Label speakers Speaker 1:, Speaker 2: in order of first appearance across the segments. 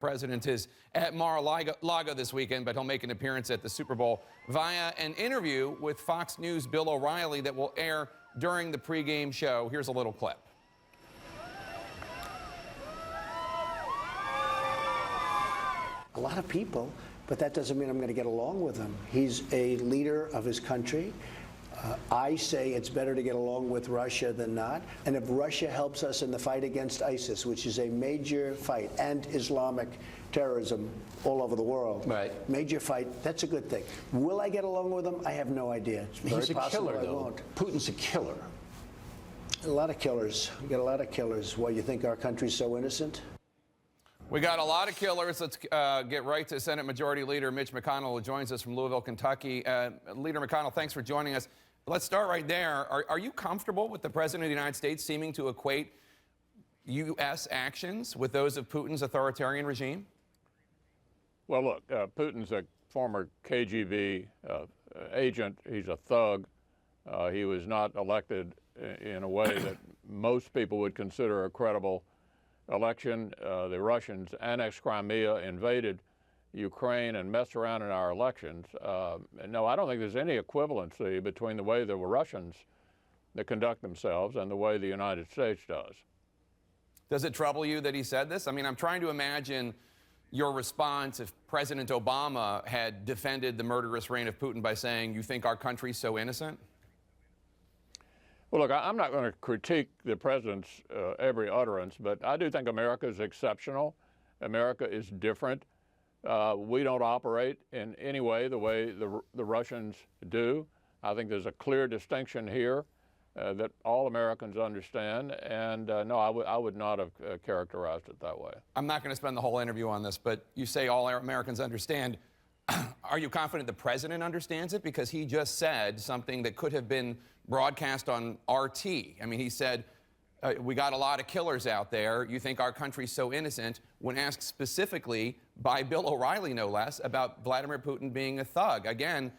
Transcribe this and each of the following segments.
Speaker 1: President is at Mar-a-Lago this weekend, but he'll make an appearance at the Super Bowl via an interview with Fox News' Bill O'Reilly that will air during the pregame show. Here's a little clip.
Speaker 2: A lot of people, but that doesn't mean I'm going to get along with him. He's a leader of his country. I say it's better to get along with Russia than not. And if Russia helps us in the fight against ISIS, which is a major fight, and Islamic terrorism all over the world,
Speaker 3: right,
Speaker 2: major fight, that's a good thing. Will I get along with him? I have no idea. It's very
Speaker 3: He's a
Speaker 2: possible
Speaker 3: killer,
Speaker 2: I
Speaker 3: though.
Speaker 2: won't.
Speaker 3: Putin's a killer.
Speaker 2: A lot of killers. We got a lot of killers. Why, you think our country's so innocent?
Speaker 1: We got a lot of killers. Let's get right to Senate Majority Leader Mitch McConnell, who joins us from Louisville, Kentucky. Leader McConnell, thanks for joining us. Let's start right there. Are you comfortable with the President of the United States seeming to equate U.S. actions with those of Putin's authoritarian regime?
Speaker 4: Well, look, Putin's a former KGB agent. He's a thug. He was not elected in a way that most people would consider a credible election. The Russians annexed Crimea, invaded Ukraine, and messed around in our elections. No, I don't think there's any equivalency between the way the Russians that conduct themselves and the way the United States does.
Speaker 1: Does it trouble you that he said this? I mean, I'm trying to imagine your response if President Obama had defended the murderous reign of Putin by saying, you think our country's so innocent?
Speaker 4: Well, look, I'm not going to critique the president's every utterance, but I do think America is exceptional. America is different. We don't operate in any way the way the Russians do. I think there's a clear distinction here that all Americans understand, and no, I would not have characterized it that way.
Speaker 1: I'm not going to spend the whole interview on this, but you say all Americans understand. Are you confident the president understands it? Because he just said something that could have been broadcast on RT. I mean, he said, we got a lot of killers out there. You think our country's so innocent, when asked specifically by Bill O'Reilly, no less, about Vladimir Putin being a thug. Again,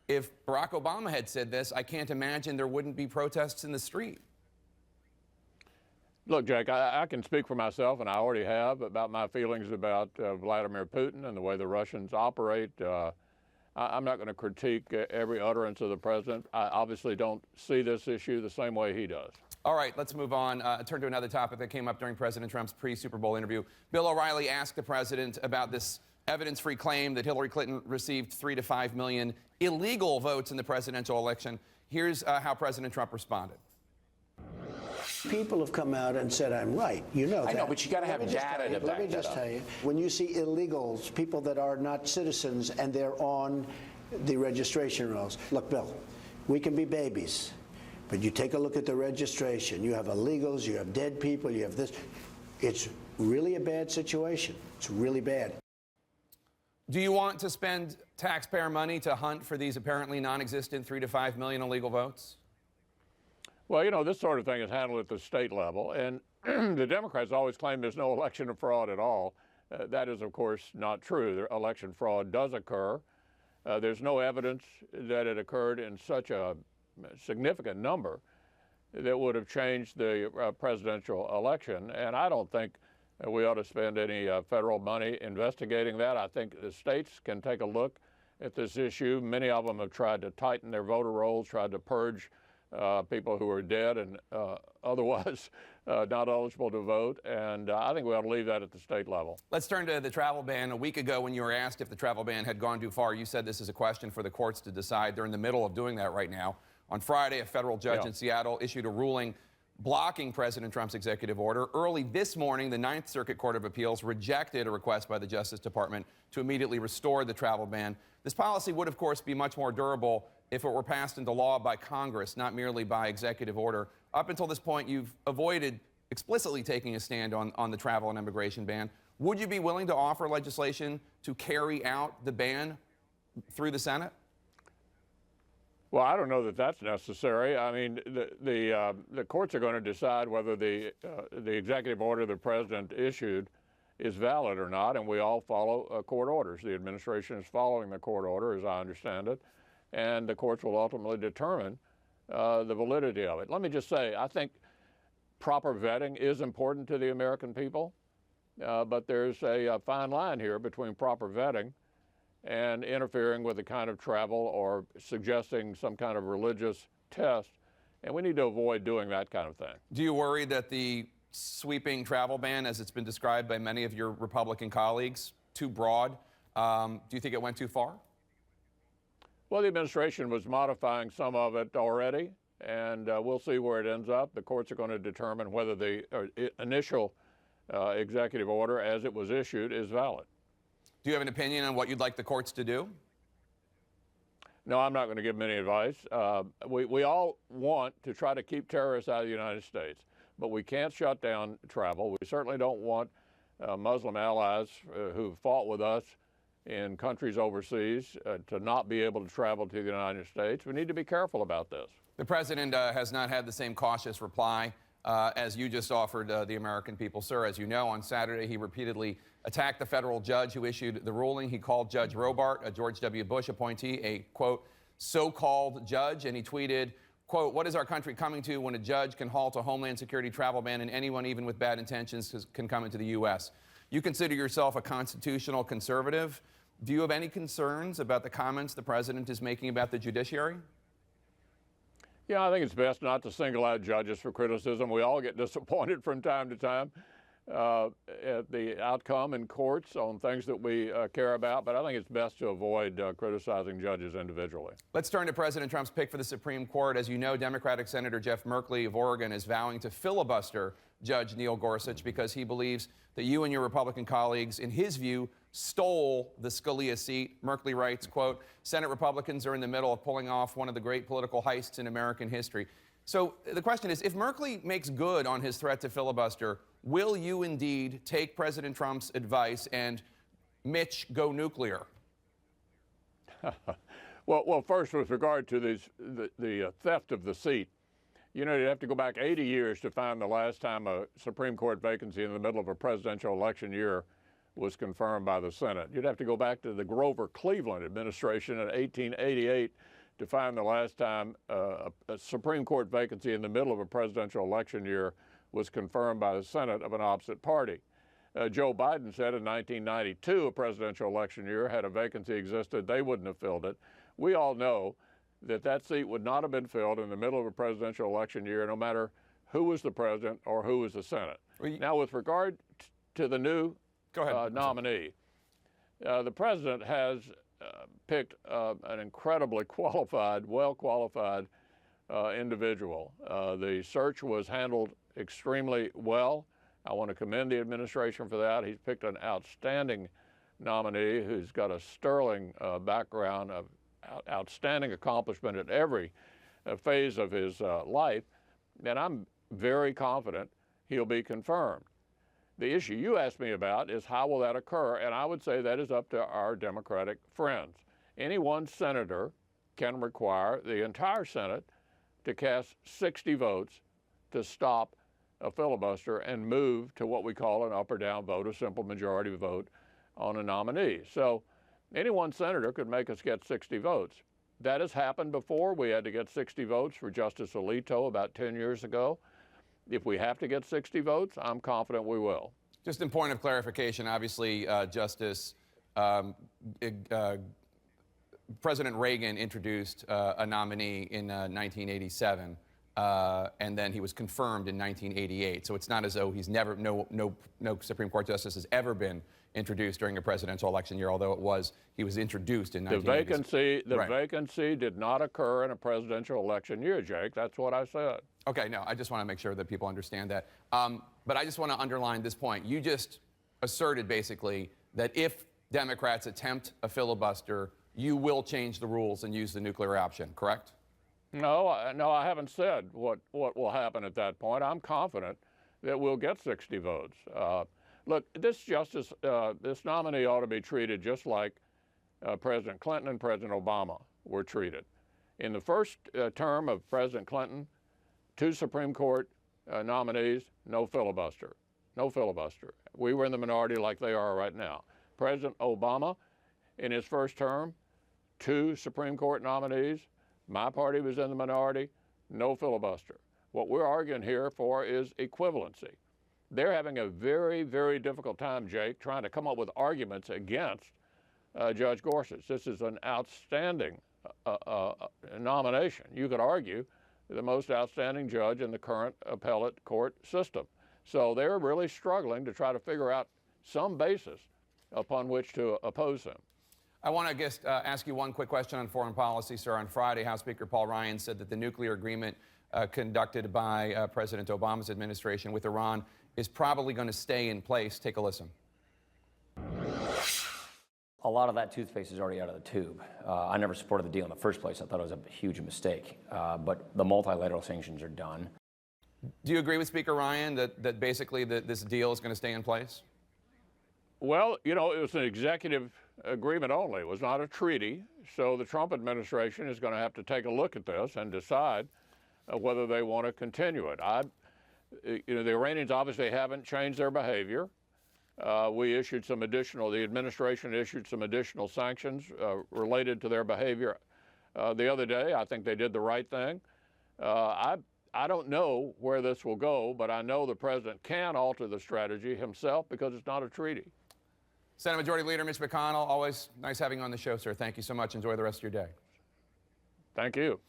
Speaker 1: if Barack Obama had said this, I can't imagine there wouldn't be protests in the street.
Speaker 4: Look, Jake, I can speak for myself, and I already have, about my feelings about Vladimir Putin and the way the Russians operate. I'm not going to critique every utterance of the president. I obviously don't see this issue the same way he does.
Speaker 1: All right, let's move on. Turn to another topic that came up during President Trump's pre-Super Bowl interview. Bill O'Reilly asked the president about this evidence-free claim that Hillary Clinton received 3 to 5 million illegal votes in the presidential election. Here's how President Trump responded.
Speaker 2: People have come out and said I'm right. You know that.
Speaker 3: I know, but you got to have data to back that up.
Speaker 2: Let me just tell you, when you see illegals, people that are not citizens, and they're on the registration rolls. Look, Bill, we can be babies, but you take a look at the registration. You have illegals, you have dead people, you have this. It's really a bad situation. It's really bad.
Speaker 1: Do you want to spend taxpayer money to hunt for these apparently non-existent 3 to 5 million illegal votes?
Speaker 4: Well, you know, this sort of thing is handled at the state level, and the Democrats always claim there's no election fraud at all. That is, of course, not true. The election fraud does occur. There's no evidence that it occurred in such a significant number that would have changed the presidential election, and I don't think we ought to spend any federal money investigating that. I think the states can take a look at this issue. Many of them have tried to tighten their voter rolls, tried to purge people who are dead and otherwise not eligible to vote, and I think we ought to leave that at the state level.
Speaker 1: Let's turn to the travel ban. A week ago, when you were asked if the travel ban had gone too far, you said this is a question for the courts to decide. They're in the middle of doing that right now. On Friday, a federal judge in Seattle issued a ruling blocking President Trump's executive order. Early this morning, the Ninth Circuit Court of Appeals rejected a request by the Justice Department to immediately restore the travel ban. This policy would, of course, be much more durable if it were passed into law by Congress, not merely by executive order. Up until this point, you've avoided explicitly taking a stand on the travel and immigration ban. Would you be willing to offer legislation to carry out the ban through the Senate?
Speaker 4: Well, I don't know that that's necessary. I mean, the courts are going to decide whether the executive order the president issued is valid or not, and we all follow court orders. The administration is following the court order, as I understand it, and the courts will ultimately determine the validity of it. Let me just say, I think proper vetting is important to the American people. but there's a fine line here between proper vetting and interfering with the kind of travel or suggesting some kind of religious test. And we need to avoid doing that kind of thing.
Speaker 1: Do you worry that the sweeping travel ban, as it's been described by many of your Republican colleagues, too broad? Do you think it went too far?
Speaker 4: Well, the administration was modifying some of it already, and we'll see where it ends up. The courts are going to determine whether the initial executive order, as it was issued, is valid.
Speaker 1: Do you have an opinion on what you'd like the courts to do?
Speaker 4: No, I'm not going to give them any advice. We all want to try to keep terrorists out of the United States, but we can't shut down travel. We certainly don't want Muslim allies who fought with us in countries overseas to not be able to travel to the United States. We need to be careful about this.
Speaker 1: The president has not had the same cautious reply as you just offered the American people. Sir, as you know, on Saturday he repeatedly attacked the federal judge who issued the ruling. He called Judge Robart, a George W. Bush appointee, a, quote, so-called judge, and he tweeted, quote, what is our country coming to when a judge can halt a Homeland Security travel ban and anyone, even with bad intentions, can come into the U.S.? You consider yourself a constitutional conservative. Do you have any concerns about the comments the president is making about the judiciary?
Speaker 4: Yeah, I think it's best not to single out judges for criticism. We all get disappointed from time to time at the outcome in courts on things that we care about, but I think it's best to avoid criticizing judges individually.
Speaker 1: Let's turn to President Trump's pick for the Supreme Court. As you know, Democratic Senator Jeff Merkley of Oregon is vowing to filibuster Judge Neil Gorsuch because he believes that you and your Republican colleagues, in his view, stole the Scalia seat. Merkley writes, quote, Senate Republicans are in the middle of pulling off one of the great political heists in American history. So the question is, if Merkley makes good on his threat to filibuster, will you indeed take President Trump's advice and Mitch go nuclear?
Speaker 4: Well, first, with regard to the theft of the seat, you know, you'd have to go back 80 years to find the last time a Supreme Court vacancy in the middle of a presidential election year was confirmed by the Senate. You'd have to go back to the Grover Cleveland administration in 1888 to find the last time a Supreme Court vacancy in the middle of a presidential election year was confirmed by the Senate of an opposite party. Joe Biden said in 1992, a presidential election year, had a vacancy existed, they wouldn't have filled it. We all know that that seat would not have been filled in the middle of a presidential election year, no matter who was the president or who was the Senate. Now, with regard to the new nominee, the president has picked an incredibly qualified, well-qualified individual. The search was handled extremely well. I want to commend the administration for that. He's picked an outstanding nominee who's got a sterling background of outstanding accomplishment at every phase of his life, and I'm very confident he'll be confirmed. The issue you asked me about is how will that occur, and I would say that is up to our Democratic friends. Any one senator can require the entire Senate to cast 60 votes to stop a filibuster and move to what we call an up or down vote, a simple majority vote on a nominee. So any one senator could make us get 60 votes. That has happened before. We had to get 60 votes for Justice Alito about 10 years ago. If we have to get 60 votes, I'm confident we will.
Speaker 1: Just in point of clarification, obviously, President Reagan introduced a nominee in 1987, and then he was confirmed in 1988. So it's not as though he's never, no Supreme Court justice has ever been introduced during a presidential election year, although he was introduced in 1987.
Speaker 4: The vacancy did not occur in a presidential election year, Jake. That's what I said.
Speaker 1: Okay, no, I just want to make sure that people understand that. But I just want to underline this point. You just asserted, basically, that if Democrats attempt a filibuster, you will change the rules and use the nuclear option, correct?
Speaker 4: No, I haven't said what will happen at that point. I'm confident that we'll get 60 votes. Look, this nominee ought to be treated just like President Clinton and President Obama were treated. In the first term of President Clinton, 2 Supreme Court nominees, no filibuster. No filibuster. We were in the minority like they are right now. President Obama, in his first term, 2 Supreme Court nominees. My party was in the minority, no filibuster. What we're arguing here for is equivalency. they're having a very, very difficult time, Jake, trying to come up with arguments against Judge Gorsuch. This is an outstanding nomination. You could argue the most outstanding judge in the current appellate court system. So they're really struggling to try to figure out some basis upon which to oppose him.
Speaker 1: I want to just ask you one quick question on foreign policy, sir. On Friday, House Speaker Paul Ryan said that the nuclear agreement conducted by President Obama's administration with Iran is probably going to stay in place. Take a listen.
Speaker 5: A lot of that toothpaste is already out of the tube. I never supported the deal in the first place. I thought it was a huge mistake. But the multilateral sanctions are done.
Speaker 1: Do you agree with Speaker Ryan that basically this deal is going to stay in place?
Speaker 4: Well, you know, it was an executive agreement only. It was not a treaty. So the Trump administration is going to have to take a look at this and decide whether they want to continue it. The Iranians obviously haven't changed their behavior. We issued some additional, the administration issued some additional sanctions related to their behavior the other day. I think they did the right thing. I don't know where this will go, but I know the president can alter the strategy himself because it's not a treaty.
Speaker 1: Senate Majority Leader Mitch McConnell, always nice having you on the show, sir. Thank you so much. Enjoy the rest of your day.
Speaker 4: Thank you.